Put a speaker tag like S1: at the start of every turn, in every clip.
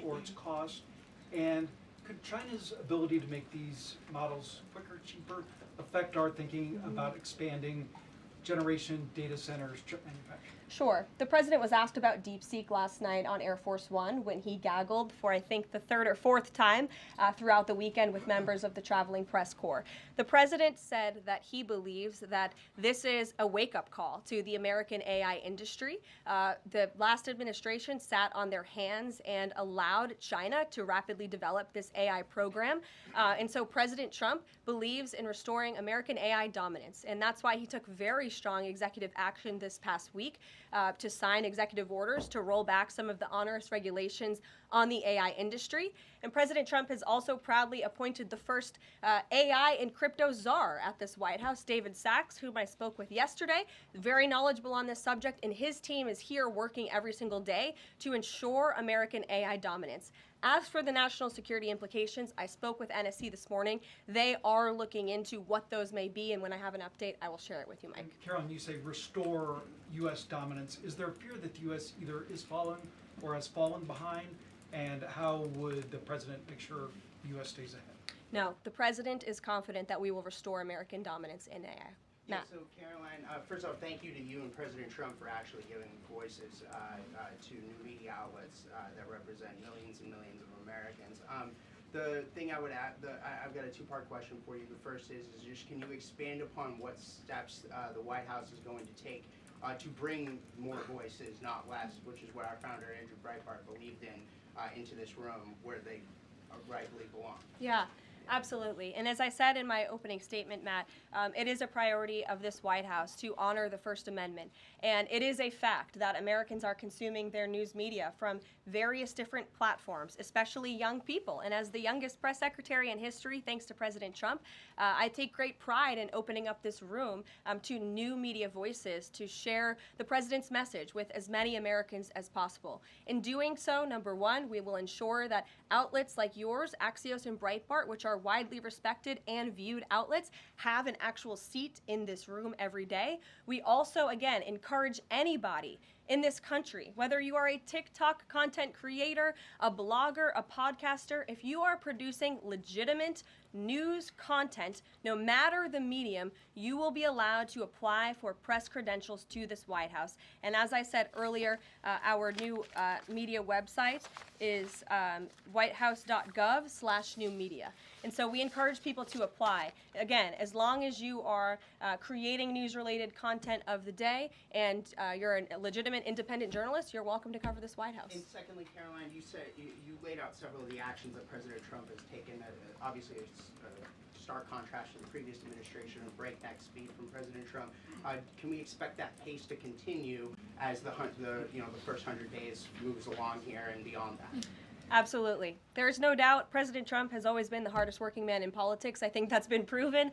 S1: or its cost? And could China's ability to make these models quicker, cheaper, affect our thinking about expanding generation data centers, chip manufacturing?
S2: Sure. The president was asked about DeepSeek last night on Air Force One when he gaggled for, I think, the third or fourth time throughout the weekend with members of the traveling press corps. The president said that he believes that this is a wake-up call to the American AI industry. The last administration sat on their hands and allowed China to rapidly develop this AI program. And so President Trump believes in restoring American AI dominance. And that's why he took very strong executive action this past week to sign executive orders to roll back some of the onerous regulations on the AI industry. And President Trump has also proudly appointed the first AI and crypto czar at this White House, David Sachs, whom I spoke with yesterday, very knowledgeable on this subject, and his team is here working every single day to ensure American AI dominance. As for the national security implications, I spoke with NSC this morning. They are looking into what those may be, and when I have an update, I will share it with you, Mike.
S1: And Caroline, you say restore U.S. dominance. Is there a fear that the U.S. either is fallen or has fallen behind? And how would the president make sure the U.S. stays ahead?
S2: No, the president is confident that we will restore American dominance in AI.
S3: Yeah, so Caroline, first off, thank you to you and President Trump for actually giving voices to new media outlets that represent millions and millions of Americans. The thing I would add, I've got a two-part question for you. The first is just can you expand upon what steps the White House is going to take to bring more voices, not less, which is what our founder, Andrew Breitbart, believed in, into this room where they rightfully belong?
S2: Yeah. Absolutely. And as I said in my opening statement, Matt, it is a priority of this White House to honor the First Amendment. And it is a fact that Americans are consuming their news media from various different platforms, especially young people. And as the youngest press secretary in history, thanks to President Trump, I take great pride in opening up this room to new media voices to share the president's message with as many Americans as possible. In doing so, number one, we will ensure that outlets like yours, Axios and Breitbart, which are widely respected and viewed outlets, have an actual seat in this room every day. We also, again, encourage anybody in this country, whether you are a TikTok content creator, a blogger, a podcaster, if you are producing legitimate news content, no matter the medium, you will be allowed to apply for press credentials to this White House. And as I said earlier, our new media website is whitehouse.gov/new media. And so we encourage people to apply. Again, as long as you are creating news-related content of the day and you're a legitimate independent journalist, you're welcome to cover this White House.
S3: And secondly, Caroline, you said you laid out several of the actions that President Trump has taken. Obviously, it's a stark contrast to the previous administration of breakneck speed from President Trump. Can we expect that pace to continue as the first 100 days moves along here and beyond that?
S2: Absolutely. There's no doubt President Trump has always been the hardest working man in politics. I think that's been proven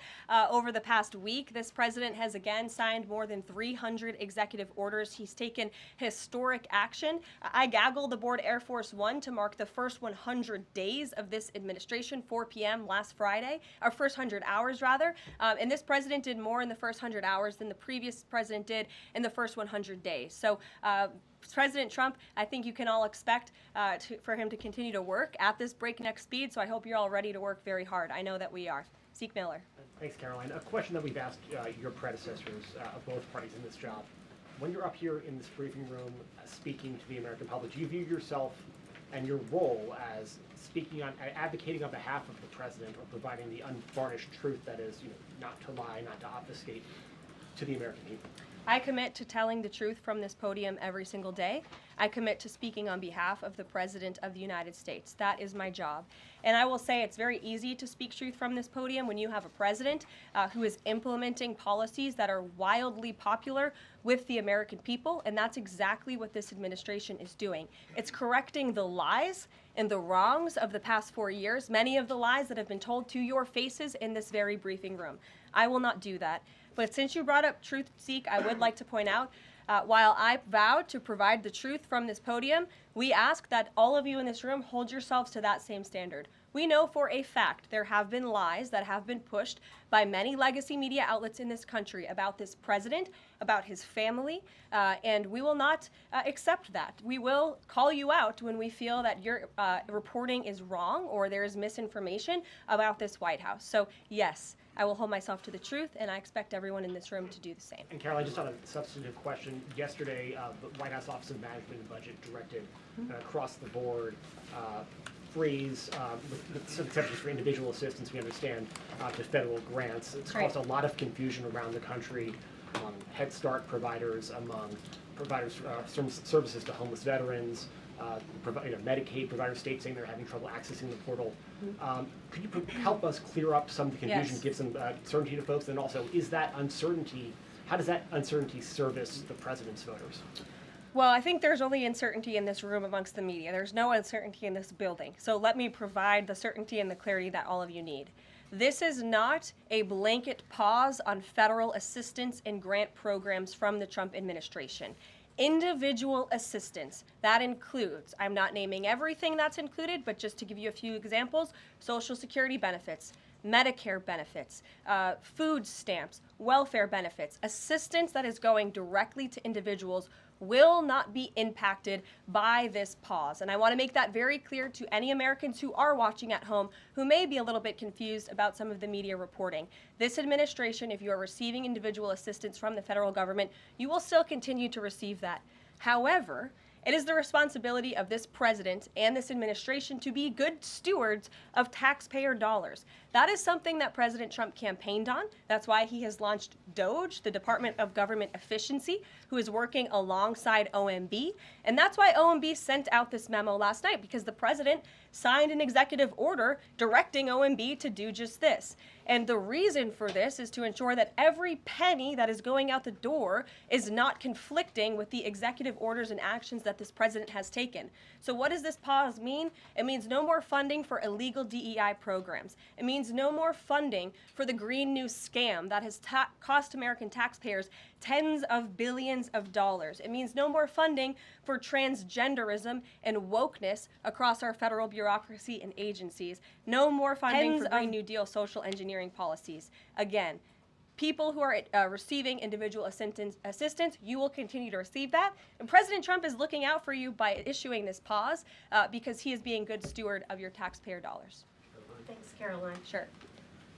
S2: over the past week. This president has again signed more than 300 executive orders. He's taken historic action. I gaggled aboard Air Force One to mark the first 100 days of this administration, 4 p.m. last Friday, or first 100 hours rather. And this president did more in the first 100 hours than the previous president did in the first 100 days. So President Trump, I think you can all expect for him to continue to work at this breakneck speed, so I hope you're all ready to work very hard. I know that we are. Zeke Miller.
S4: Thanks, Caroline. A question that we've asked your predecessors of both parties in this job. When you're up here in this briefing room speaking to the American public, do you view yourself and your role as speaking on, advocating on behalf of the president or providing the unvarnished truth that is, not to lie, not to obfuscate to the American people?
S2: I commit to telling the truth from this podium every single day. I commit to speaking on behalf of the President of the United States. That is my job. And I will say it's very easy to speak truth from this podium when you have a president who is implementing policies that are wildly popular with the American people, and that's exactly what this administration is doing. It's correcting the lies and the wrongs of the past 4 years, many of the lies that have been told to your faces in this very briefing room. I will not do that. But since you brought up truth, Zeke, I would like to point out While I vowed to provide the truth from this podium, we ask that all of you in this room hold yourselves to that same standard. We know for a fact there have been lies that have been pushed by many legacy media outlets in this country about this president, about his family, and we will not accept that. We will call you out when we feel that your reporting is wrong or there is misinformation about this White House. So yes, I will hold myself to the truth, and I expect everyone in this room to do the same.
S4: And Karoline, just on a substantive question, yesterday the White House Office of Management and Budget directed across the board freeze, with some exceptions for individual assistance, we understand, to federal grants. It's caused a lot of confusion around the country among Head Start providers, among providers services to homeless veterans, Medicaid providers, states saying they're having trouble accessing the portal. Could you help us clear up some of the confusion,
S2: Yes.
S4: give some certainty to folks, and also, is that uncertainty, how does that uncertainty service the president's voters?
S2: Well, I think there's only uncertainty in this room amongst the media. There's no uncertainty in this building. So let me provide the certainty and the clarity that all of you need. This is not a blanket pause on federal assistance and grant programs from the Trump administration. Individual assistance, that includes, I'm not naming everything that's included, but just to give you a few examples, Social Security benefits, Medicare benefits, food stamps, welfare benefits, assistance that is going directly to individuals will not be impacted by this pause. And I want to make that very clear to any Americans who are watching at home who may be a little bit confused about some of the media reporting. This administration, if you are receiving individual assistance from the federal government, you will still continue to receive that. However, it is the responsibility of this president and this administration to be good stewards of taxpayer dollars. That is something that President Trump campaigned on. That's why he has launched DOGE, the Department of Government Efficiency, who is working alongside OMB. And that's why OMB sent out this memo last night, because the president signed an executive order directing OMB to do just this. And the reason for this is to ensure that every penny that is going out the door is not conflicting with the executive orders and actions that this president has taken. So what does this pause mean? It means no more funding for illegal DEI programs. It means no more funding for the Green New scam that has cost American taxpayers tens of billions of dollars. It means no more funding for transgenderism and wokeness across our federal bureaucracy and agencies. No more funding for Green New Deal social engineering policies. Again, people who are receiving individual assistance, you will continue to receive that. And President Trump is looking out for you by issuing this pause because he is being good steward of your taxpayer dollars.
S5: Thanks, Karoline.
S2: Sure.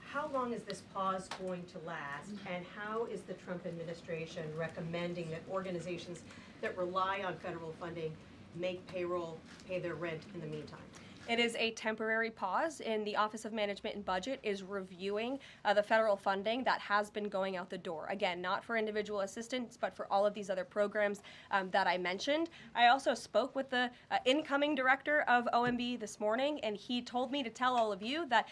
S5: How long is this pause going to last, and how is the Trump administration recommending that organizations that rely on federal funding make payroll, pay their rent in the meantime?
S2: It is a temporary pause, and the Office of Management and Budget is reviewing the federal funding that has been going out the door. Again, not for individual assistance, but for all of these other programs that I mentioned. I also spoke with the incoming director of OMB this morning, and he told me to tell all of you that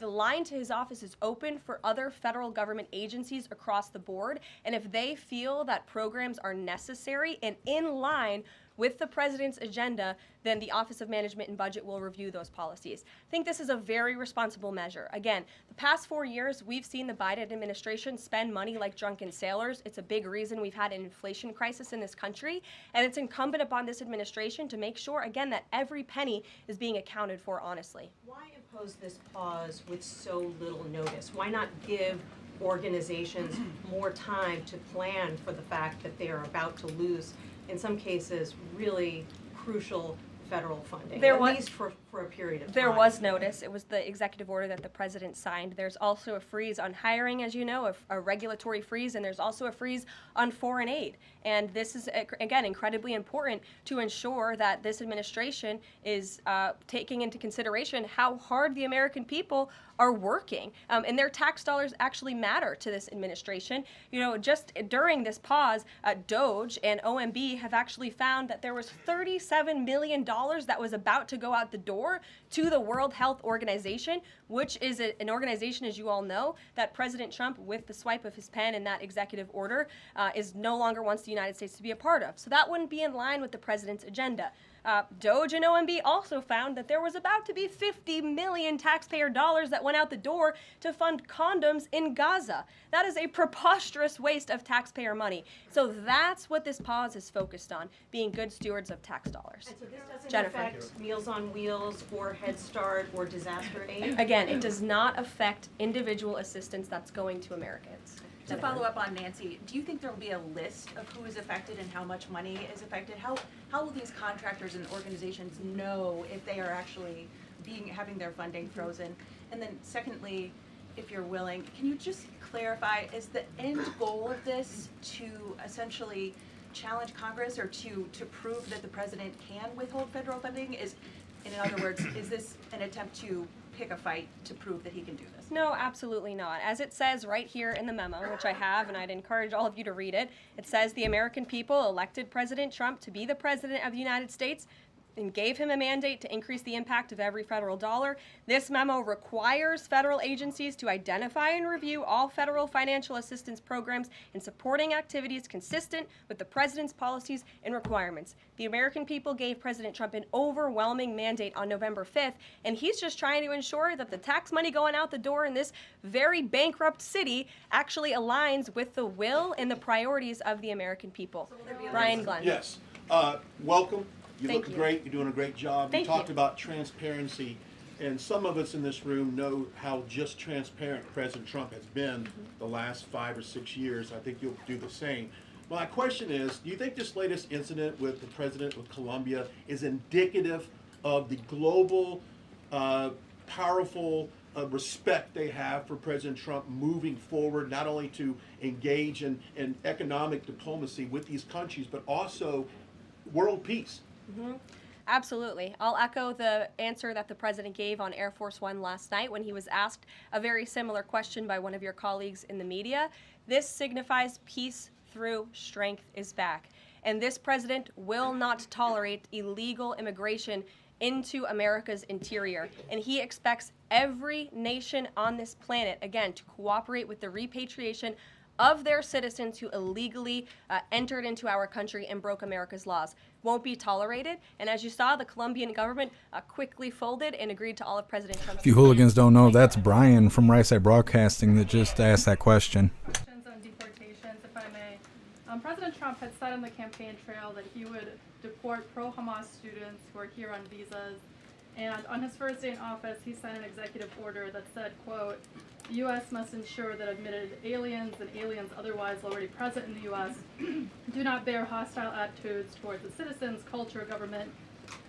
S2: the line to his office is open for other federal government agencies across the board, and if they feel that programs are necessary and in line with the president's agenda, then the Office of Management and Budget will review those policies. I think this is a very responsible measure. Again, the past 4 years, we've seen the Biden administration spend money like drunken sailors. It's a big reason we've had an inflation crisis in this country, and it's incumbent upon this administration to make sure, again, that every penny is being accounted for honestly.
S5: Why impose this pause with so little notice? Why not give organizations more time to plan for the fact that they are about to lose, in some cases, really crucial federal funding, at least for a period of time?
S2: There was notice. It was the executive order that the president signed. There's also a freeze on hiring, as you know, a regulatory freeze, and there's also a freeze on foreign aid. And this is, again, incredibly important to ensure that this administration is taking into consideration how hard the American people are working. And their tax dollars actually matter to this administration. You know, just during this pause, DOGE and OMB have actually found that there was $37 million that was about to go out the door to the World Health Organization, which is an organization, as you all know, that President Trump, with the swipe of his pen in that executive order, is no longer wants the United States to be a part of. So that wouldn't be in line with the president's agenda. Doge and OMB also found that there was about to be 50 million taxpayer dollars that went out the door to fund condoms in Gaza. That is a preposterous waste of taxpayer money. So that's what this pause is focused on, being good stewards of tax dollars.
S5: And so this doesn't
S2: Jennifer.
S5: affect Meals on Wheels or Head Start or disaster aid?
S2: Again, it does not affect individual assistance that's going to Americans.
S6: To follow up on Nancy, do you think there will be a list of who is affected and how much money is affected? How will these contractors and organizations know if they are actually having their funding frozen? And then secondly, if you're willing, can you just clarify, is the end goal of this to essentially challenge Congress or to prove that the president can withhold federal funding? In other words, is this an attempt to pick a fight to prove that he can do this?
S2: No, absolutely not. As it says right here in the memo, which I have, and I'd encourage all of you to read it, it says the American people elected President Trump to be the President of the United States and gave him a mandate to increase the impact of every federal dollar. This memo requires federal agencies to identify and review all federal financial assistance programs and supporting activities consistent with the president's policies and requirements. The American people gave President Trump an overwhelming mandate on November 5th, and he's just trying to ensure that the tax money going out the door in this very bankrupt city actually aligns with the will and the priorities of the American people. Brian Glenn.
S7: Yes. Welcome. You
S2: Thank
S7: look
S2: you.
S7: great. You're doing a great job.
S2: Thank
S7: you talked
S2: you.
S7: about transparency, and some of us in this room know how just transparent President Trump has been the last 5 or 6 years. I think you'll do the same. My question is, do you think this latest incident with the president of Colombia is indicative of the global, powerful respect they have for President Trump moving forward, not only to engage in economic diplomacy with these countries, but also world peace?
S2: Absolutely. I'll echo the answer that the president gave on Air Force One last night when he was asked a very similar question by one of your colleagues in the media. This signifies peace through strength is back. And this president will not tolerate illegal immigration into America's interior. And he expects every nation on this planet, again, to cooperate with the repatriation of their citizens who illegally entered into our country and broke America's laws. Won't be tolerated. And as you saw, the Colombian government quickly folded and agreed to all of President Trump's
S8: If you hooligans don't know, that's Brian from Right Side Broadcasting that just asked that question.
S9: Questions on deportations, if I may. President Trump had said on the campaign trail that he would deport pro-Hamas students who are here on visas. And on his first day in office, he signed an executive order that said, quote, the U.S. must ensure that admitted aliens and aliens otherwise already present in the U.S. do not bear hostile attitudes towards the citizens, culture, government,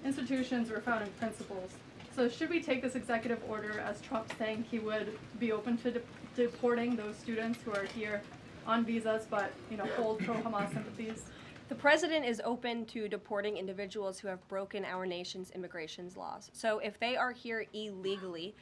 S9: institutions, or founding principles. So should we take this executive order as Trump saying he would be open to deporting those students who are here on visas but, hold pro-Hamas sympathies?
S2: The president is open to deporting individuals who have broken our nation's immigration laws. So if they are here illegally,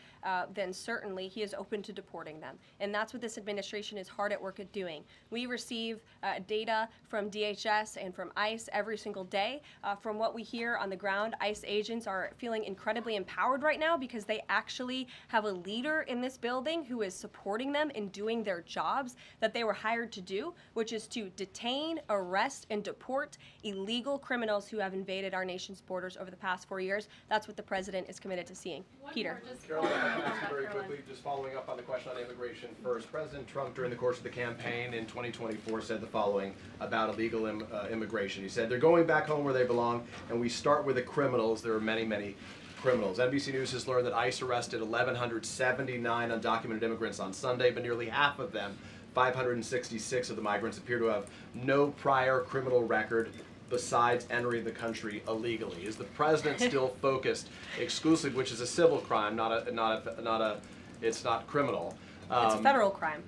S2: then certainly he is open to deporting them. And that's what this administration is hard at work at doing. We receive data from DHS and from ICE every single day. From what we hear on the ground, ICE agents are feeling incredibly empowered right now because they actually have a leader in this building who is supporting them in doing their jobs that they were hired to do, which is to detain, arrest, and deport illegal criminals who have invaded our nation's borders over the past 4 years. That's what the president is committed to seeing. Peter.
S10: Caroline, I can ask you very quickly, just following up on the question on immigration first. President Trump, during the course of the campaign in 2024, said the following about illegal immigration. He said, they're going back home where they belong, and we start with the criminals. There are many, many criminals. NBC News has learned that ICE arrested 1,179 undocumented immigrants on Sunday, but nearly half of them, 566 of the migrants, appear to have no prior criminal record besides entering the country illegally. Is the president still focused exclusively, which is a civil crime, it's not criminal?
S2: It's a federal crime.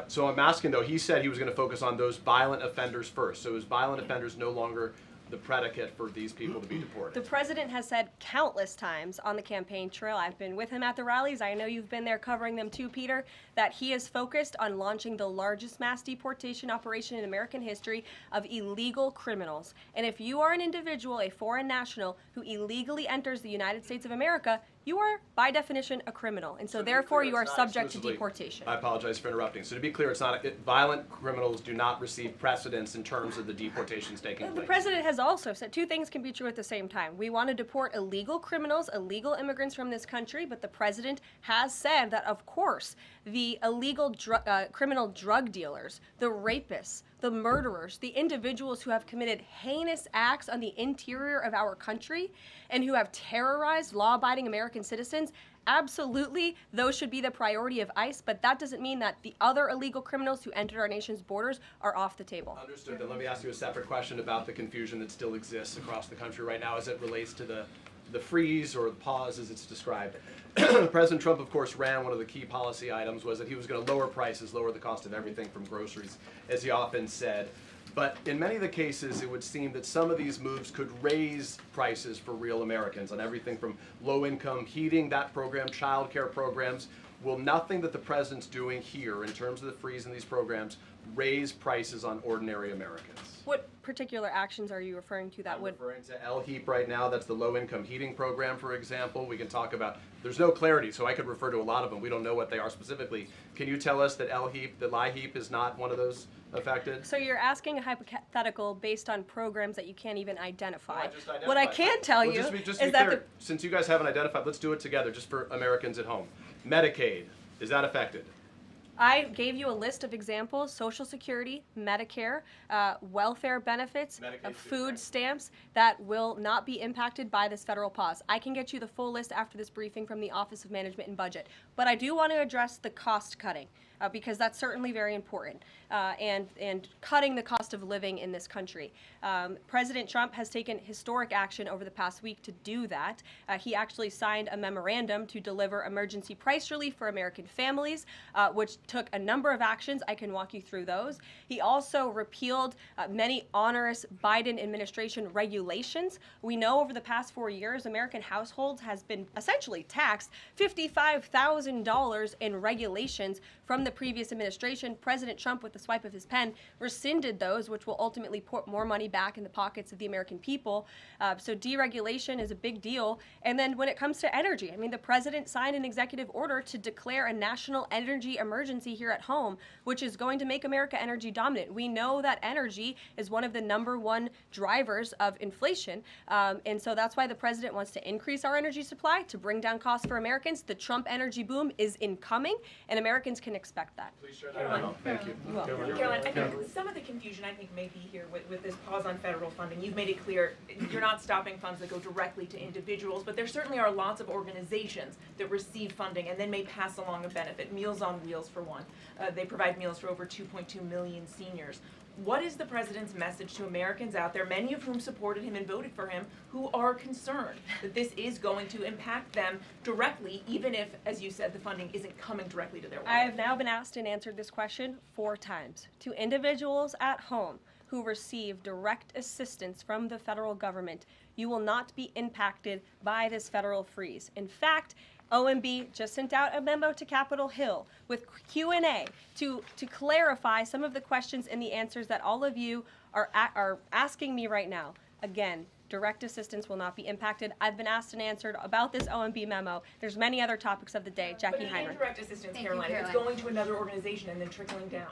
S10: So I'm asking though, he said he was going to focus on those violent offenders first. So is violent offenders no longer the predicate for these people to be deported?
S2: The president has said countless times on the campaign trail, I've been with him at the rallies, I know you've been there covering them too, Peter, that he is focused on launching the largest mass deportation operation in American history of illegal criminals. And if you are an individual, a foreign national, who illegally enters the United States of America, you are by definition a criminal, and so
S10: to be
S2: therefore
S10: clear,
S2: you are
S10: it's not
S2: subject to
S10: exclusively-
S2: deportation.
S10: I apologize for interrupting. So to be clear, it's not violent criminals do not receive precedence in terms of the deportations taking
S2: The
S10: place.
S2: president has also said two things can be true at the same time. We want to deport illegal criminals, illegal immigrants from this country, but the president has said that, of course, the illegal criminal drug dealers, the rapists, the murderers, the individuals who have committed heinous acts on the interior of our country and who have terrorized law-abiding American citizens, absolutely, those should be the priority of ICE, but that doesn't mean that the other illegal criminals who entered our nation's borders are off the table.
S10: Understood. Then let me ask you a separate question about the confusion that still exists across the country right now as it relates to the freeze or the pause as it's described. President Trump, of course, ran one of the key policy items was that he was going to lower prices, lower the cost of everything from groceries, as he often said. But in many of the cases, it would seem that some of these moves could raise prices for real Americans on everything from low-income heating, that program, child care programs. Will nothing that the president's doing here in terms of the freeze in these programs raise prices on ordinary Americans?
S2: What particular actions are you referring to that
S10: I'm
S2: would...
S10: referring to LHEAP right now. That's the low-income heating program, for example. We can talk about, there's no clarity, so I could refer to a lot of them. We don't know what they are specifically. Can you tell us that LHEAP is not one of those affected?
S2: So you're asking a hypothetical based on programs that you can't even identify.
S10: I just identified.
S2: What I can tell
S10: Well,
S2: you
S10: just to
S2: is
S10: be
S2: that
S10: clear, since you guys haven't identified, let's do it together just for Americans at home. Medicaid, is that affected?
S2: I gave you a list of examples: Social Security, Medicare, welfare benefits, food stamps that will not be impacted by this federal pause. I can get you the full list after this briefing from the Office of Management and Budget. But I do want to address the cost cutting because that's certainly very important and cutting the cost of living in this country. President Trump has taken historic action over the past week to do that. He actually signed a memorandum to deliver emergency price relief for American families, which took a number of actions. I can walk you through those. He also repealed many onerous Biden administration regulations. We know over the past 4 years, American households has been essentially taxed $55,000 in regulations from the previous administration. President Trump, with the swipe of his pen, rescinded those, which will ultimately put more money back in the pockets of the American people. So deregulation is a big deal. And then when it comes to energy, I mean, the president signed an executive order to declare a national energy emergency here at home, which is going to make America energy dominant. We know that energy is one of the #1 drivers of inflation. And so that's why the president wants to increase our energy supply to bring down costs for Americans. The Trump energy boom is incoming, and Americans can expect that.
S10: Please share that out. Thank you.
S11: Caroline, I think some of the confusion, I think, may be here with this pause on federal funding. You've made it clear you're not stopping funds that go directly to individuals, but there certainly are lots of organizations that receive funding and then may pass along a benefit. Meals on Wheels, for one. They provide meals for over 2.2 million seniors. What is the president's message to Americans out there, many of whom supported him and voted for him, who are concerned that this is going to impact them directly, even if, as you said, the funding isn't coming directly to their wallet?
S2: I have now been asked and answered this question 4 times. To individuals at home who receive direct assistance from the federal government, you will not be impacted by this federal freeze. In fact, OMB just sent out a memo to Capitol Hill with Q&A to clarify some of the questions and the answers that all of you are asking me right now. Again, direct assistance will not be impacted. I've been asked and answered about this OMB memo. There's many other topics of the day. Jackie
S11: But
S2: Heinrich.
S11: indirect assistance, Caroline, if it's going to another organization and then trickling down.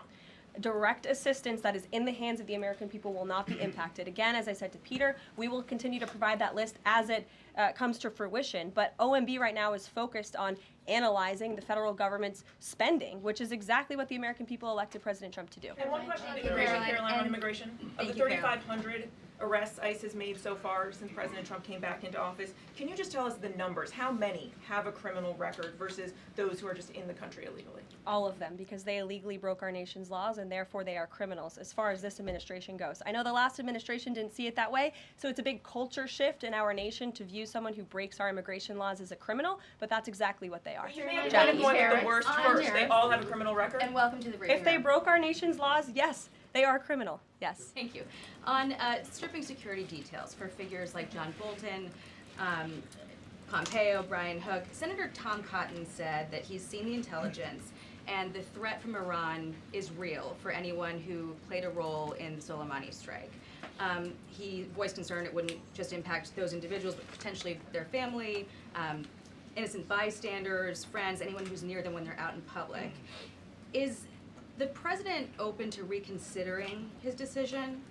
S2: Direct assistance that is in the hands of the American people will not be impacted. Again, as I said to Peter, we will continue to provide that list as it comes to fruition. But OMB right now is focused on analyzing the federal government's spending, which is exactly what the American people elected President Trump to do.
S11: And one question on immigration, Caroline, on immigration. Of the 3,500 arrests ICE has made so far since President Trump came back into office, can you just tell us the numbers? How many have a criminal record versus those who are just in the country illegally?
S2: All of them, because they illegally broke our nation's laws, and therefore they are criminals as far as this administration goes. I know the last administration didn't see it that way, so it's a big culture shift in our nation to view someone who breaks our immigration laws as a criminal, but that's exactly what they are.
S11: You may have kind of going with the worst first. They all have a criminal record?
S12: And welcome to the briefing
S2: If they
S12: room.
S2: broke our nation's laws, yes, they are criminal, yes.
S12: Thank you. On stripping security details for figures like John Bolton, Pompeo, Brian Hook, Senator Tom Cotton said that he's seen the intelligence and the threat from Iran is real for anyone who played a role in the Soleimani strike. He voiced concern it wouldn't just impact those individuals, but potentially their family, innocent bystanders, friends, anyone who's near them when they're out in public. Is the president open to reconsidering his decision?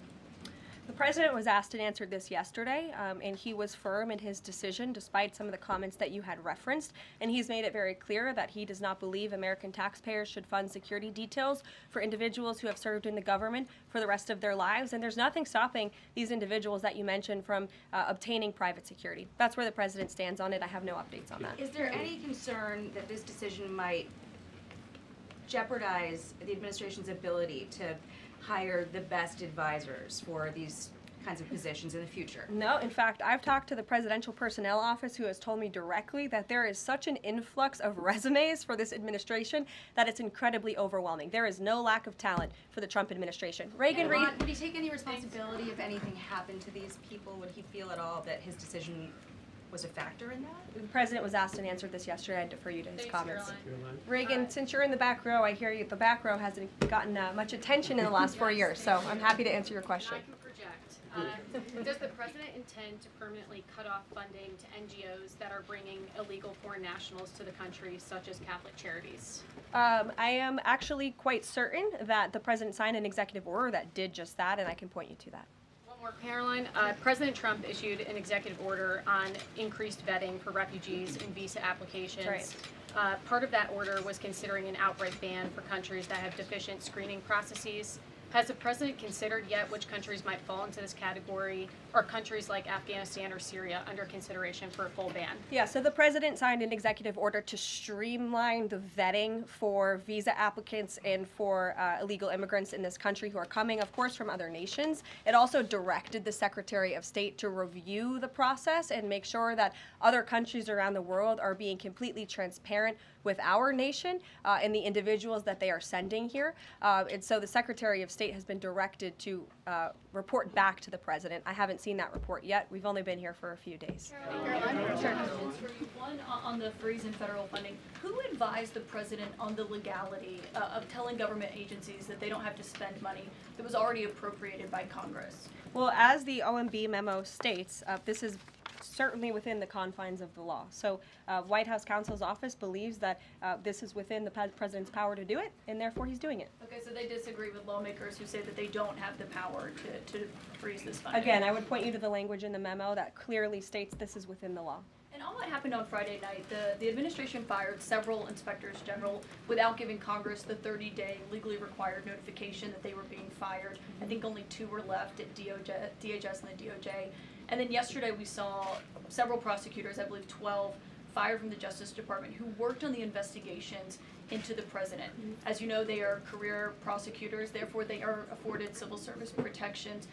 S2: The president was asked and answered this yesterday, and he was firm in his decision despite some of the comments that you had referenced. And he's made it very clear that he does not believe American taxpayers should fund security details for individuals who have served in the government for the rest of their lives. And there's nothing stopping these individuals that you mentioned from obtaining private security. That's where the president stands on it. I have no updates on that.
S12: Is there any concern that this decision might jeopardize the administration's ability to hire the best advisors for these kinds of positions in the future?
S2: No, in fact, I've talked to the Presidential Personnel Office, who has told me directly that there is such an influx of resumes for this administration that it's incredibly overwhelming. There is no lack of talent for the Trump administration. Reagan Reed.
S12: Would he take any responsibility if anything happened to these people? Would he feel at all that his decision was a factor in that?
S2: The president was asked and answered this yesterday. I defer you to his comments.
S9: Caroline.
S2: Reagan, since you're in the back row, I hear you. The back row hasn't gotten much attention in the last 4 years, so I'm happy to answer your question.
S13: I can project. Does the president intend to permanently cut off funding to NGOs that are bringing illegal foreign nationals to the country, such as Catholic Charities?
S2: I am actually quite certain that the president signed an executive order that did just that, and I can point you to that.
S13: More, Caroline, President Trump issued an executive order on increased vetting for refugees and visa applications.
S2: Right.
S13: Part of that order was considering an outright ban for countries that have deficient screening processes. Has the president considered yet which countries might fall into this category, or countries like Afghanistan or Syria under consideration for a full ban?
S2: Yeah, so the president signed an executive order to streamline the vetting for visa applicants and for illegal immigrants in this country who are coming, of course, from other nations. It also directed the Secretary of State to review the process and make sure that other countries around the world are being completely transparent with our nation and the individuals that they are sending here. And so the Secretary of State has been directed to report back to the president. I haven't seen that report yet. We've only been here for a few days.
S14: Caroline, sure. One on the freeze in federal funding. Who advised the president on the legality of telling government agencies that they don't have to spend money that was already appropriated by Congress?
S2: Well, as the OMB memo states, this is certainly within the confines of the law. So White House counsel's office believes that this is within the president's power to do it, and therefore he's doing it.
S14: Okay, so they disagree with lawmakers who say that they don't have the power to freeze this funding.
S2: Again, I would point you to the language in the memo that clearly states this is within the law.
S14: And all that happened on Friday night, the administration fired several inspectors general without giving Congress the 30-day legally required notification that they were being fired. I think only 2 were left at DHS and the DOJ. And then yesterday we saw several prosecutors, I believe 12, fired from the Justice Department who worked on the investigations into the president. As you know, they are career prosecutors, therefore they are afforded civil service protections.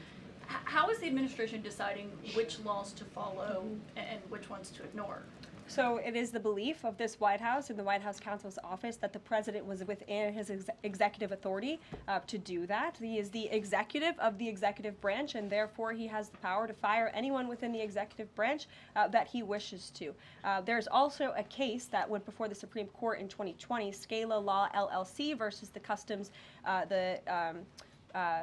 S14: How is the administration deciding which laws to follow and which ones to ignore?
S2: So it is the belief of this White House and the White House counsel's office that the president was within his executive authority to do that. He is the executive of the executive branch, and therefore he has the power to fire anyone within the executive branch that he wishes to. There's also a case that went before the Supreme Court in 2020, Scala Law LLC versus the Customs,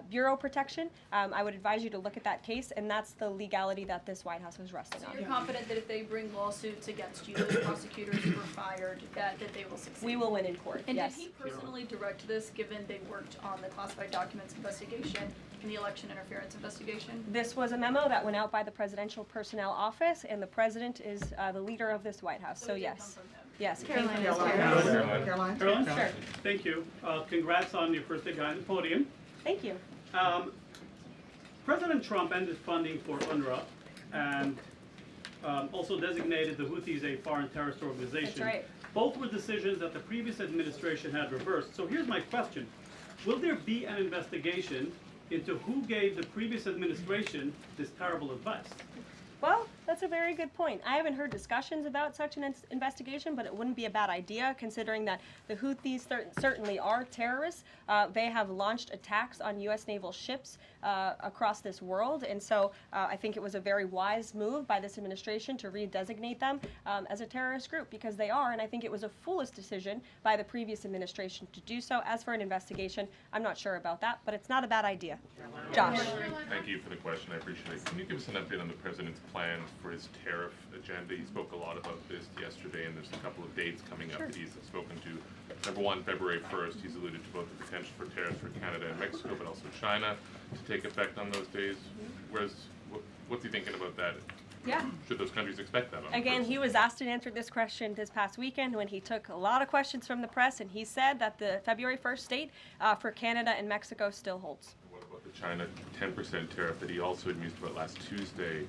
S2: Bureau Protection. I would advise you to look at that case, and that's the legality that this White House was resting on.
S14: So you're confident that if they bring lawsuits against you, those prosecutors who were fired, that they will succeed?
S2: We will win in court,
S14: and
S2: yes.
S14: did he personally direct this, given they worked on the classified documents investigation and the election interference investigation?
S2: This was a memo that went out by the Presidential Personnel Office, and the president is the leader of this White House, so yes. Yes, it came from his
S15: Caroline?
S2: Sure.
S15: Thank you. Congrats on your first day behind the podium.
S2: Thank you.
S15: President Trump ended funding for UNRWA and also designated the Houthis a foreign terrorist organization.
S2: That's right.
S15: Both were decisions that the previous administration had reversed. So here's my question. Will there be an investigation into who gave the previous administration this terrible advice?
S2: Well, that's a very good point. I haven't heard discussions about such an investigation, but it wouldn't be a bad idea considering that the Houthis certainly are terrorists. They have launched attacks on U.S. naval ships across this world, and so I think it was a very wise move by this administration to redesignate them as a terrorist group, because they are, and I think it was a foolish decision by the previous administration to do so. As for an investigation, I'm not sure about that, but it's not a bad idea. Josh.
S16: Thank you for the question. I appreciate it. Can you give us an update on the president's plans for his tariff agenda. He spoke a lot about this yesterday, and there's a couple of dates coming up that he's spoken to. Number one, February 1st, he's alluded to both the potential for tariffs for Canada and Mexico, but also China to take effect on those days. What's he thinking about that?
S2: Yeah.
S16: Should those countries expect that?
S2: Again, he was asked and answered this question this past weekend when he took a lot of questions from the press, and he said that the February 1st date for Canada and Mexico still holds.
S16: What about the China 10% tariff that he also had mused about last Tuesday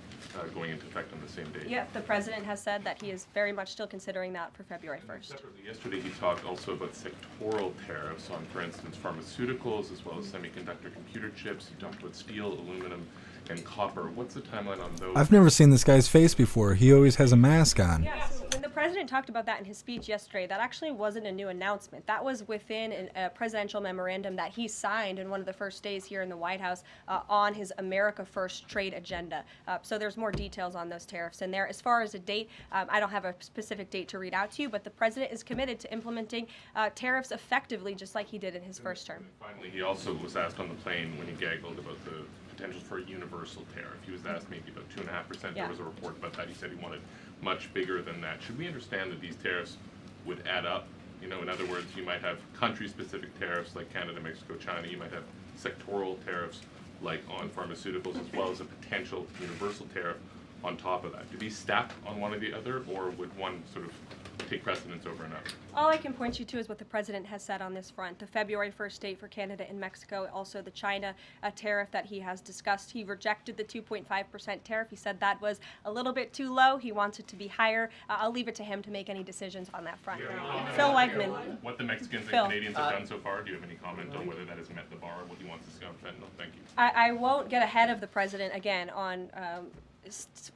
S16: going into effect on the same day?
S2: Yeah, the president has said that he is very much still considering that for February 1st.
S16: Separately, yesterday he talked also about sectoral tariffs on, for instance, pharmaceuticals as well as semiconductor computer chips. He talked about steel, aluminum, and copper. What's the timeline on those?
S8: I've never seen this guy's face before. He always has a mask on.
S2: Yeah, so when the president talked about that in his speech yesterday, that actually wasn't a new announcement. That was within a presidential memorandum that he signed in one of the first days here in the White House on his America First trade agenda. So there's more details on those tariffs in there. As far as a date, I don't have a specific date to read out to you, but the president is committed to implementing tariffs effectively, just like he did in his first term.
S16: Finally, he also was asked on the plane when he gaggled about the potential for a universal tariff. He was asked maybe about 2.5%.
S2: Yeah.
S16: There was a report about that. He said he wanted much bigger than that. Should we understand that these tariffs would add up? You know, in other words, you might have country-specific tariffs like Canada, Mexico, China. You might have sectoral tariffs like on pharmaceuticals, as well as a potential universal tariff on top of that. Do these stack on one or the other, or would one sort of take precedence over another?
S2: All I can point you to is what the president has said on this front. The February 1st date for Canada and Mexico, also the China tariff that he has discussed. He rejected the 2.5% tariff. He said that was a little bit too low. He wants it to be higher. I'll leave it to him to make any decisions on that front. Phil Wegman.
S16: What the Mexicans and
S2: Phil.
S16: Canadians have done so far, do you have any comment on whether that has met the bar, what he wants to see on fentanyl? Thank you.
S2: I won't get ahead of the president again on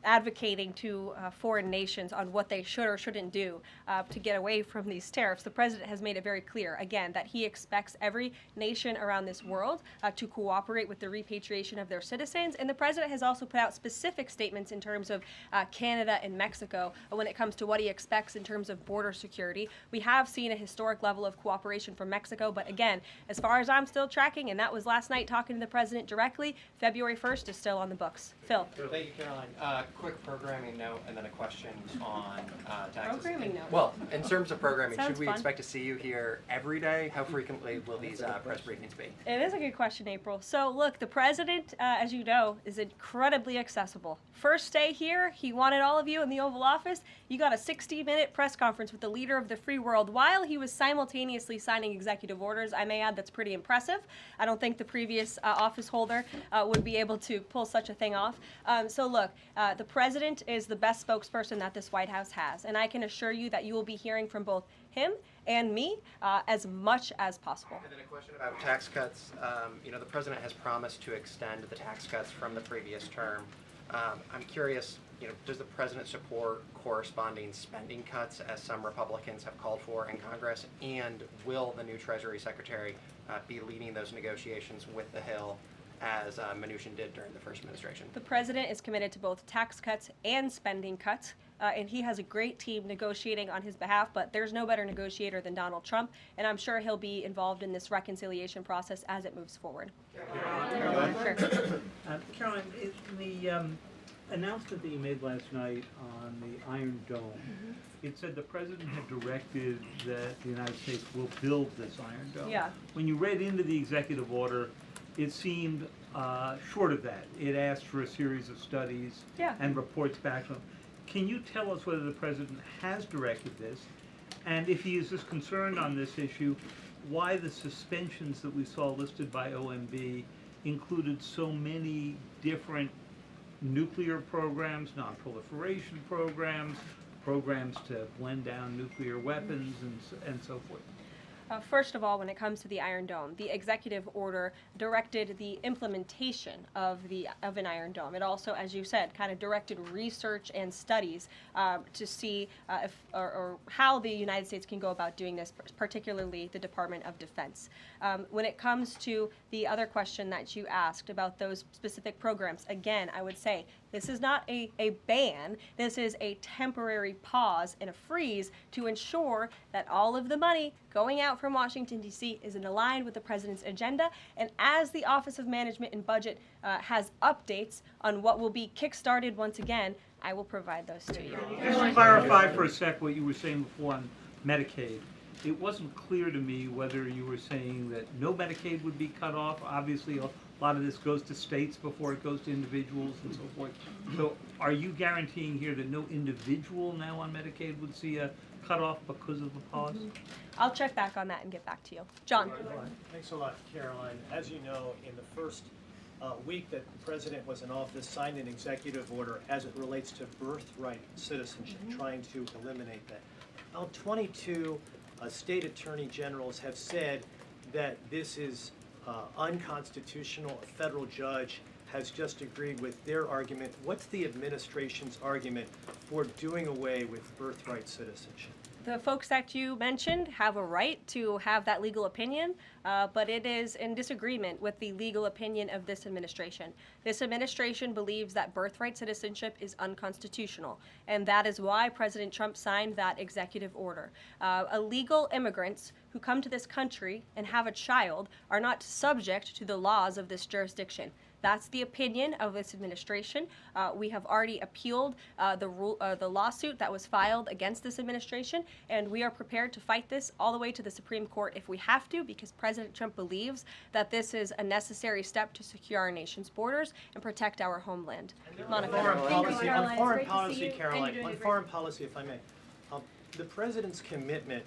S2: advocating to foreign nations on what they should or shouldn't do to get away from these tariffs. The president has made it very clear, again, that he expects every nation around this world to cooperate with the repatriation of their citizens. And the president has also put out specific statements in terms of Canada and Mexico when it comes to what he expects in terms of border security. We have seen a historic level of cooperation from Mexico, but again, as far as I'm still tracking, and that was last night talking to the president directly, February 1st is still on the books. Phil.
S17: Thank you, Caroline. Quick programming note and then a question on taxes.
S2: Programming note.
S17: Well, in terms of programming,
S2: Sounds
S17: should we
S2: fun.
S17: expect to see you here every day? How frequently will these press briefings be?
S2: It is a good question, April. So look, the president, as you know, is incredibly accessible. First day here, he wanted all of you in the Oval Office. You got a 60-minute press conference with the leader of the free world while he was simultaneously signing executive orders. I may add that's pretty impressive. I don't think the previous office holder would be able to pull such a thing off. So look, the president is the best spokesperson that this White House has, and I can assure you that you will be hearing from both him and me as much as possible.
S17: And then a question about tax cuts. You know, the president has promised to extend the tax cuts from the previous term. I'm curious, you know, does the president support corresponding spending cuts as some Republicans have called for in Congress? And will the new Treasury Secretary be leading those negotiations with the Hill as Mnuchin did during the first administration?
S2: The president is committed to both tax cuts and spending cuts, and he has a great team negotiating on his behalf, but there's no better negotiator than Donald Trump, and I'm sure he'll be involved in this reconciliation process as it moves forward.
S18: Caroline,
S2: Sure.
S18: Caroline, in the announcement that you made last night on the Iron Dome, it said the president had directed that the United States will build this Iron Dome.
S2: Yeah.
S18: When you read into the executive order, it seemed short of that. It asked for a series of studies and reports back to him. Can you tell us whether the president has directed this? And if he is this concerned on this issue, why the suspensions that we saw listed by OMB included so many different nuclear programs, non-proliferation programs, programs to blend down nuclear weapons, and so forth?
S2: First of all, when it comes to the Iron Dome, the executive order directed the implementation of an Iron Dome. It also, as you said, kind of directed research and studies to see if or how the United States can go about doing this, particularly the Department of Defense. When it comes to the other question that you asked about those specific programs, again, I would say This is not a ban. This is a temporary pause and a freeze to ensure that all of the money going out from Washington, D.C. is in line with the president's agenda. And as the Office of Management and Budget has updates on what will be kickstarted once again, I will provide those to you.
S18: Just to clarify for a sec what you were saying before on Medicaid. It wasn't clear to me whether you were saying that no Medicaid would be cut off. Obviously, a lot of this goes to states before it goes to individuals and so forth. So are you guaranteeing here that no individual now on Medicaid would see a cutoff because of the pause?
S2: I'll check back on that and get back to you. John.
S19: Thanks a lot, Caroline. As you know, in the first week that the president was in office, signed an executive order as it relates to birthright citizenship, trying to eliminate that. Now, 22 state attorney generals have said that this is unconstitutional. A federal judge has just agreed with their argument. What's the administration's argument for doing away with birthright citizenship?
S2: The folks that you mentioned have a right to have that legal opinion, but it is in disagreement with the legal opinion of this administration. This administration believes that birthright citizenship is unconstitutional, and that is why President Trump signed that executive order. Illegal immigrants who come to this country and have a child are not subject to the laws of this jurisdiction. That's the opinion of this administration. We have already appealed the lawsuit that was filed against this administration, and we are prepared to fight this all the way to the Supreme Court if we have to, because President Trump believes that this is a necessary step to secure our nation's borders and protect our homeland. Monica.
S19: On foreign policy, Caroline, on foreign policy, if I may, the president's commitment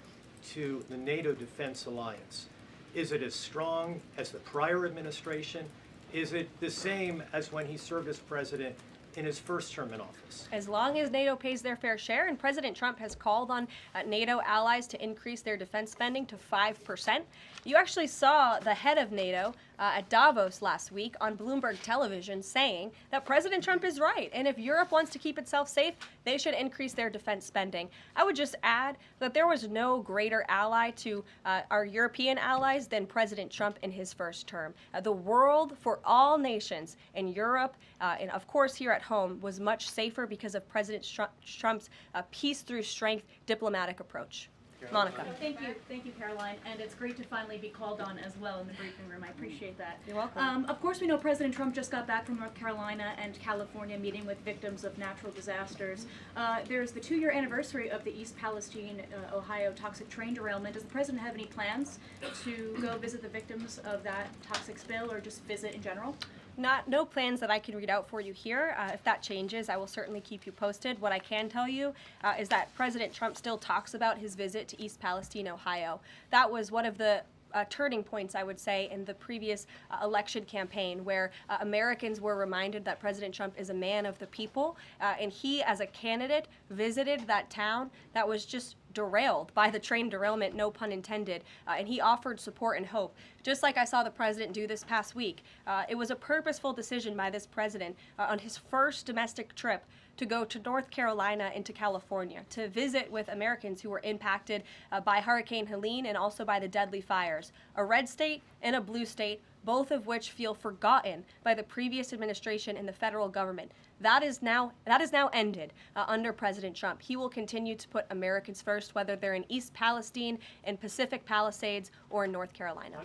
S19: to the NATO Defense Alliance, is it as strong as the prior administration? Is it the same as when he served as president in his first term in office?
S2: As long as NATO pays their fair share, and President Trump has called on NATO allies to increase their defense spending to 5%. You actually saw the head of NATO at Davos last week on Bloomberg television saying that President Trump is right, and if Europe wants to keep itself safe, they should increase their defense spending. I would just add that there was no greater ally to our European allies than President Trump in his first term. The world for all nations in Europe, and of course here at home, was much safer because of President Trump's peace through strength diplomatic approach. Monica.
S14: Thank you, Caroline, and it's great to finally be called on as well in the briefing room. I appreciate that.
S2: You're welcome.
S14: Of course, we know President Trump just got back from North Carolina and California meeting with victims of natural disasters. There's the 2-year anniversary of the East Palestine, Ohio toxic train derailment. Does the president have any plans to go visit the victims of that toxic spill, or just visit in general?
S2: No plans that I can read out for you here. If that changes, I will certainly keep you posted. What I can tell you is that President Trump still talks about his visit to East Palestine, Ohio. That was one of the turning points, I would say, in the previous election campaign, where Americans were reminded that President Trump is a man of the people, and he, as a candidate, visited that town that was just derailed by the train derailment, no pun intended, and he offered support and hope. Just like I saw the president do this past week, it was a purposeful decision by this president on his first domestic trip to go to North Carolina and to California to visit with Americans who were impacted by Hurricane Helene and also by the deadly fires. A red state and a blue state, both of which feel forgotten by the previous administration and the federal government. That is now ended under President Trump. He will continue to put Americans first, whether they're in East Palestine, in Pacific Palisades, or in North Carolina.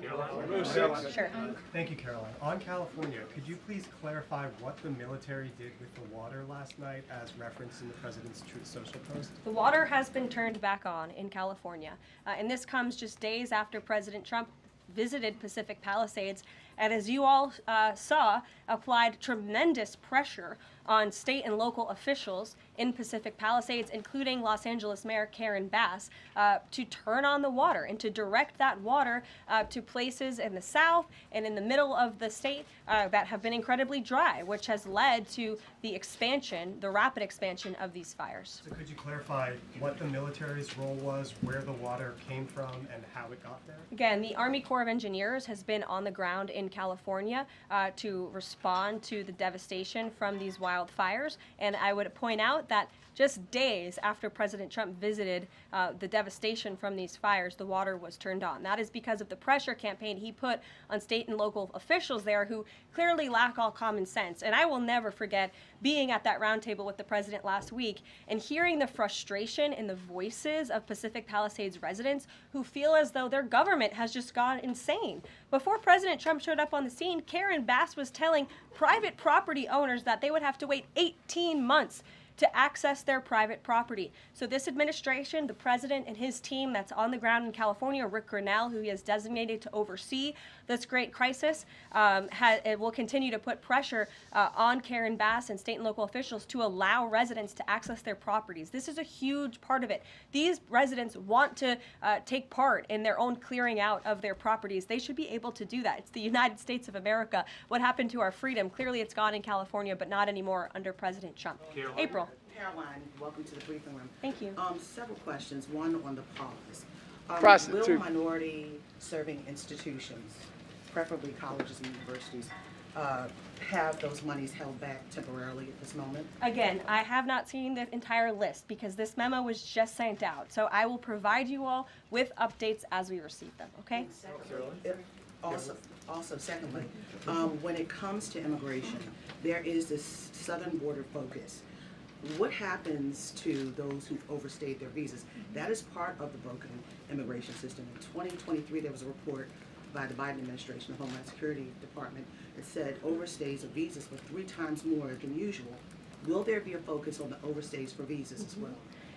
S2: Sure.
S20: Thank you, Caroline. On California, could you please clarify what the military did with the water last night as referenced in the president's Truth Social post?
S2: The water has been turned back on in California, and this comes just days after President Trump visited Pacific Palisades, and as you all saw, applied tremendous pressure on state and local officials in Pacific Palisades, including Los Angeles Mayor Karen Bass, to turn on the water and to direct that water to places in the south and in the middle of the state that have been incredibly dry, which has led to the expansion, the rapid expansion of these fires.
S20: So could you clarify what the military's role was, where the water came from, and how it got there?
S2: Again, the Army Corps of Engineers has been on the ground in California to respond to the devastation from these wildfires, and I would point out that just days after President Trump visited the devastation from these fires, the water was turned on. That is because of the pressure campaign he put on state and local officials there who clearly lack all common sense. And I will never forget being at that roundtable with the president last week and hearing the frustration in the voices of Pacific Palisades residents who feel as though their government has just gone insane. Before President Trump showed up on the scene, Karen Bass was telling private property owners that they would have to wait 18 months to access their private property. So this administration, the president and his team that's on the ground in California, Rick Grinnell, who he has designated to oversee this great crisis, it will continue to put pressure on Karen Bass and state and local officials to allow residents to access their properties. This is a huge part of it. These residents want to take part in their own clearing out of their properties. They should be able to do that. It's the United States of America. What happened to our freedom? Clearly it's gone in California, but not anymore under President Trump. April.
S21: Caroline, welcome to the briefing room.
S2: Thank you.
S21: Several questions. One on the pause.
S22: Prostitute.
S21: Will minority-serving institutions, preferably colleges and universities, have those monies held back temporarily at this moment?
S2: Again, I have not seen the entire list because this memo was just sent out. So I will provide you all with updates as we receive them, okay?
S21: Also, secondly, when it comes to immigration, there is this southern border focus. What happens to those who've overstayed their visas? That is part of the broken immigration system. In 2023, there was a report by the Biden administration, the Homeland Security Department, that said overstays of visas were 3 times more than usual. Will there be a focus on the overstays for visas as well?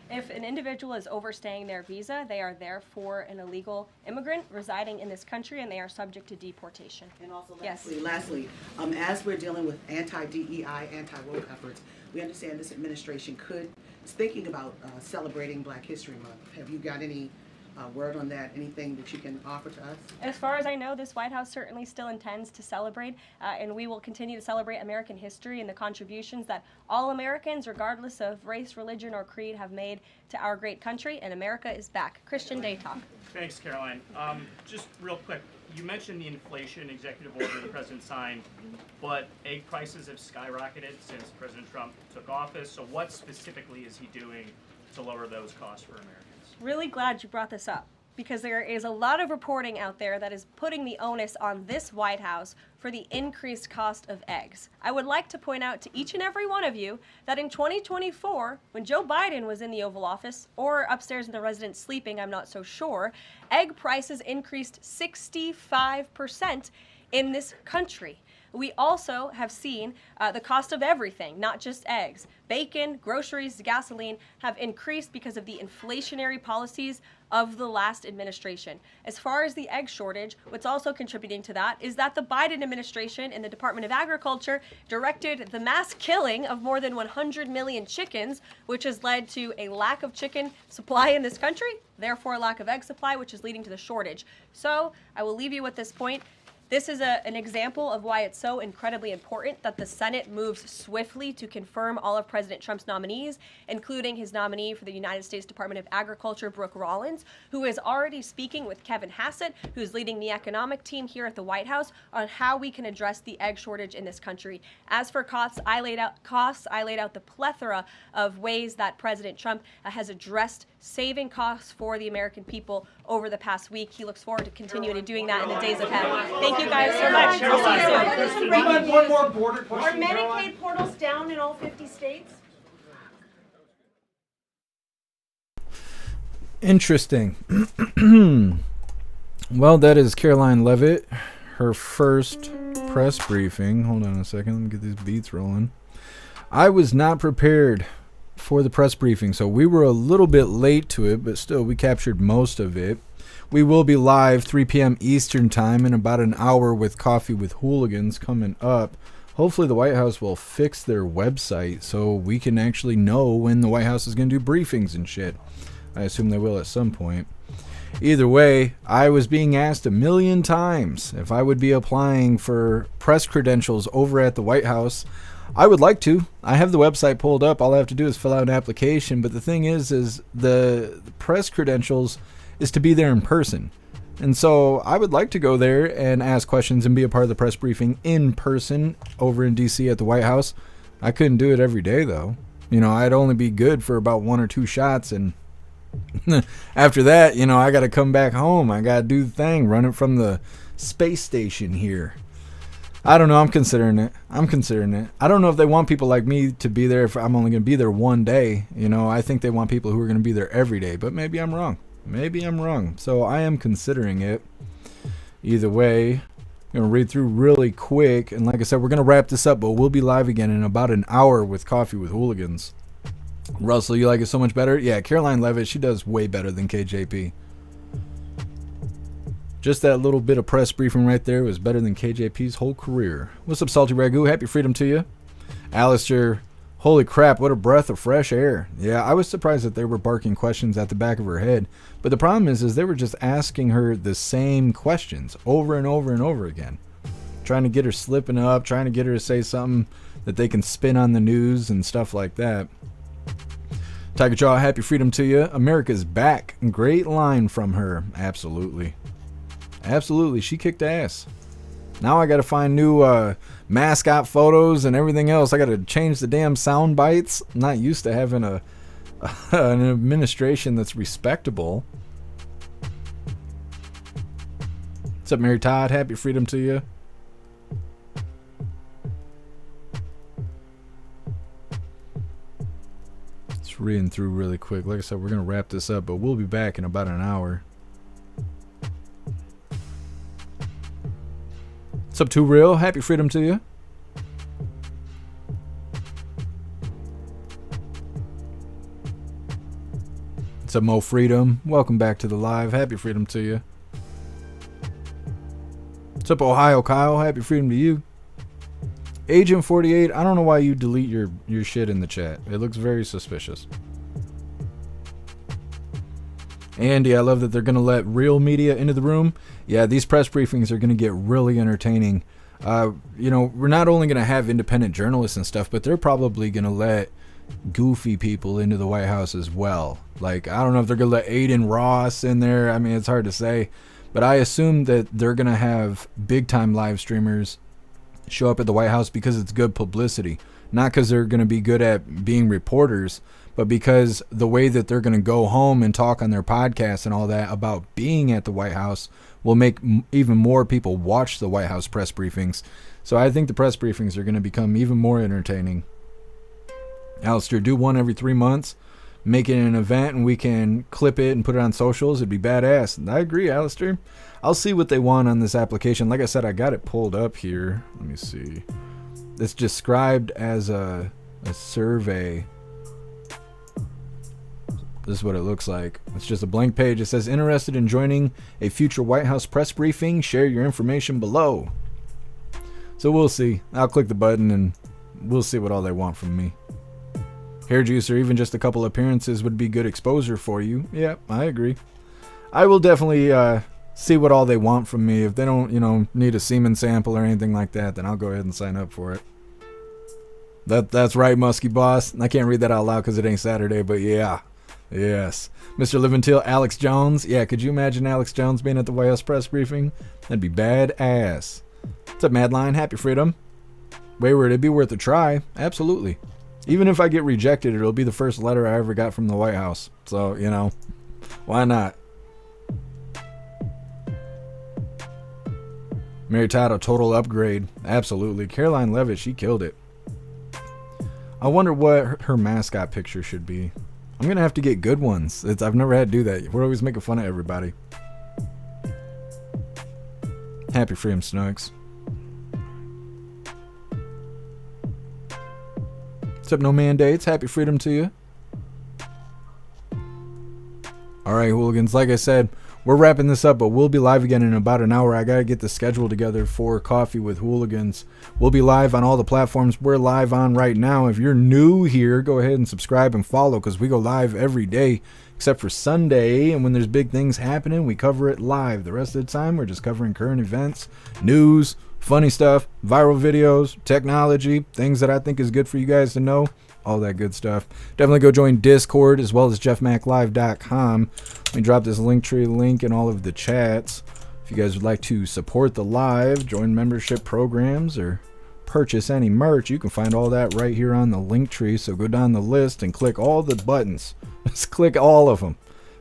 S2: If an individual is overstaying their visa, they are therefore an illegal immigrant residing in this country and they are subject to deportation.
S21: And also
S2: yes.
S21: lastly, as we're dealing with anti-DEI, anti-woke efforts, we understand this administration is thinking about celebrating Black History Month. Have you got any word on that? Anything that you can offer to us?
S2: As far as I know, this White House certainly still intends to celebrate, and we will continue to celebrate American history and the contributions that all Americans, regardless of race, religion, or creed, have made to our great country, and America is back. Christian Day Talk.
S23: Thanks, Caroline. Just real quick, you mentioned the inflation executive order the president signed, but egg prices have skyrocketed since President Trump took office, so what specifically is he doing to lower those costs for Americans?
S2: Really glad you brought this up because there is a lot of reporting out there that is putting the onus on this White House for the increased cost of eggs. I would like to point out to each and every one of you that in 2024, when Joe Biden was in the Oval Office or upstairs in the residence sleeping, I'm not so sure, egg prices increased 65% in this country. We also have seen the cost of everything, not just eggs. Bacon, groceries, gasoline have increased because of the inflationary policies of the last administration. As far as the egg shortage, what's also contributing to that is that the Biden administration and the Department of Agriculture directed the mass killing of more than 100 million chickens, which has led to a lack of chicken supply in this country, therefore a lack of egg supply, which is leading to the shortage. So I will leave you with this point. This is an example of why it's so incredibly important that the Senate moves swiftly to confirm all of President Trump's nominees, including his nominee for the United States Department of Agriculture, Brooke Rollins, who is already speaking with Kevin Hassett, who's leading the economic team here at the White House, on how we can address the egg shortage in this country. As for costs, I laid out the plethora of ways that President Trump has addressed saving costs for the American people over the past week. He looks forward to continuing to doing that in the days ahead. Thank you guys so much. We'll see you soon.
S1: One more border question.
S5: Are Medicaid portals down in all 50 states?
S8: Interesting. Well, that is Karoline Leavitt, her first press briefing. Hold on a second. Let me get these beats rolling. I was not prepared for the press briefing, so we were a little bit late to it, but still we captured most of it. We will be live 3 p.m. Eastern time in about an hour with Coffee with Hooligans coming up. Hopefully the White House will fix their website so we can actually know when the White House is going to do briefings and shit. I assume they will at some point. Either way, I was being asked 1 million times if I would be applying for press credentials over at the White House. I would like to. I have the website pulled up. All I have to do is fill out an application. But the thing is the press credentials is to be there in person. And so I would like to go there and ask questions and be a part of the press briefing in person over in D.C. at the White House. I couldn't do it every day, though. You know, I'd only be good for about 1 or 2 shots, and after that, you know, I got to come back home. I got to do the thing, run it from the space station here. I don't know. I'm considering it. I don't know if they want people like me to be there if I'm only going to be there one day. You know, I think they want people who are going to be there every day, but maybe I'm wrong. So I am considering it. Either way, I'm going to read through really quick. And like I said, we're going to wrap this up, but we'll be live again in about an hour with Coffee with Hooligans. Russell, you like it so much better? Yeah, Karoline Leavitt, she does way better than KJP. Just that little bit of press briefing right there was better than KJP's whole career. What's up, Salty Ragu? Happy freedom to you. Alistair, holy crap, what a breath of fresh air. Yeah, I was surprised that they were barking questions at the back of her head. But the problem is they were just asking her the same questions over and over and over again. Trying to get her slipping up, trying to get her to say something that they can spin on the news and stuff like that. Tiger Jaw, happy freedom to you. America's back. Great line from her. Absolutely. Absolutely, she kicked ass. Now I got to find new mascot photos and everything else. I got to change the damn sound bites. I'm not used to having an administration that's respectable. What's up, Mary Todd? Happy freedom to you. Just reading through really quick. Like I said, we're going to wrap this up, but we'll be back in about an hour. What's up, Too Real? Happy freedom to you. What's up, Mo Freedom? Welcome back to the live. Happy freedom to you. What's up, Ohio Kyle? Happy freedom to you. Agent 48, I don't know why you delete your shit in the chat. It looks very suspicious. Andy, I love that they're going to let real media into the room. Yeah, these press briefings are going to get really entertaining. You know, we're not only going to have independent journalists and stuff, but they're probably going to let goofy people into the White House as well. Like, I don't know if they're going to let Aiden Ross in there. I mean, it's hard to say. But I assume that they're going to have big-time live streamers show up at the White House because it's good publicity. Not because they're going to be good at being reporters, but because the way that they're going to go home and talk on their podcast and all that about being at the White House will make even more people watch the White House press briefings. So I think the press briefings are going to become even more entertaining. Alistair, do one every 3 months. Make it an event and we can clip it and put it on socials. It'd be badass. I agree, Alistair. I'll see what they want on this application. Like I said, I got it pulled up here. Let me see. It's described as a survey. This is what it looks like. It's just a blank page. It says, interested in joining a future White House press briefing? Share your information below. So we'll see. I'll click the button and we'll see what all they want from me. Hair juice or even just a couple appearances would be good exposure for you. Yeah, I agree. I will definitely see what all they want from me. If they don't, you know, need a semen sample or anything like that, then I'll go ahead and sign up for it. That's right, Muskie Boss. I can't read that out loud because it ain't Saturday, but yeah. Yes. Mr. Liventil, Alex Jones. Yeah, could you imagine Alex Jones being at the White House press briefing? That'd be badass. What's up, Madline? Happy freedom. Wayward, it'd be worth a try. Absolutely. Even if I get rejected, it'll be the first letter I ever got from the White House. So, you know, why not? Mary Todd, a total upgrade. Absolutely. Karoline Leavitt, she killed it. I wonder what her mascot picture should be. I'm going to have to get good ones. I've never had to do that. We're always making fun of everybody. Happy freedom, Snooks. What's up, No Mandates? Happy freedom to you. Alright, Hooligans. Like I said, we're wrapping this up, but we'll be live again in about an hour. I got to get the schedule together for Coffee with Hooligans. We'll be live on all the platforms we're live on right now. If you're new here, go ahead and subscribe and follow because we go live every day except for Sunday. And when there's big things happening, we cover it live. The rest of the time, we're just covering current events, news, funny stuff, viral videos, technology, things that I think is good for you guys to know. All that good stuff. Definitely go join Discord as well as jeffmaclive.com. Let me drop this Linktree link in all of the chats. If you guys would like to support the live, join membership programs, or purchase any merch, you can find all that right here on the link tree. So go down the list and click all the buttons. Just click all of them.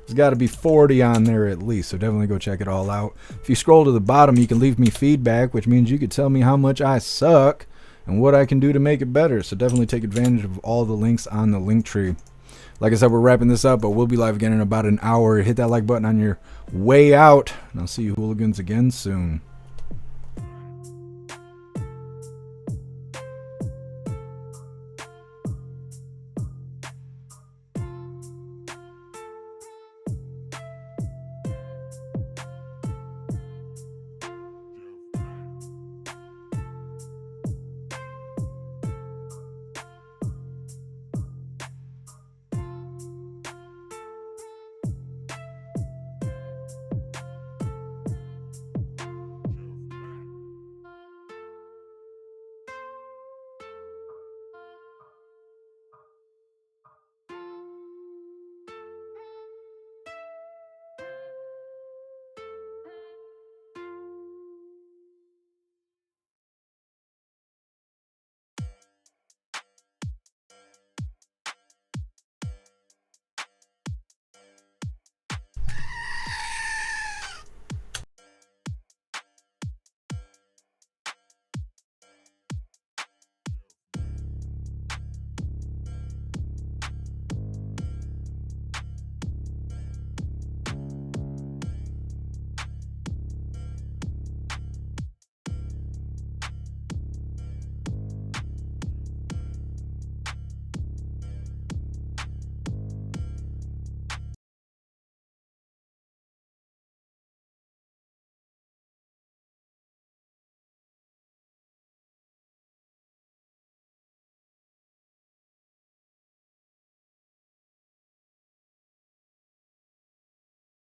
S8: There's got to be 40 on there at least, so definitely go check it all out. If you scroll to the bottom, you can leave me feedback, which means you could tell me how much I suck and what I can do to make it better. So definitely take advantage of all the links on the link tree. Like I said, we're wrapping this up, but we'll be live again in about an hour. Hit that like button on your way out, and I'll see you hooligans again soon.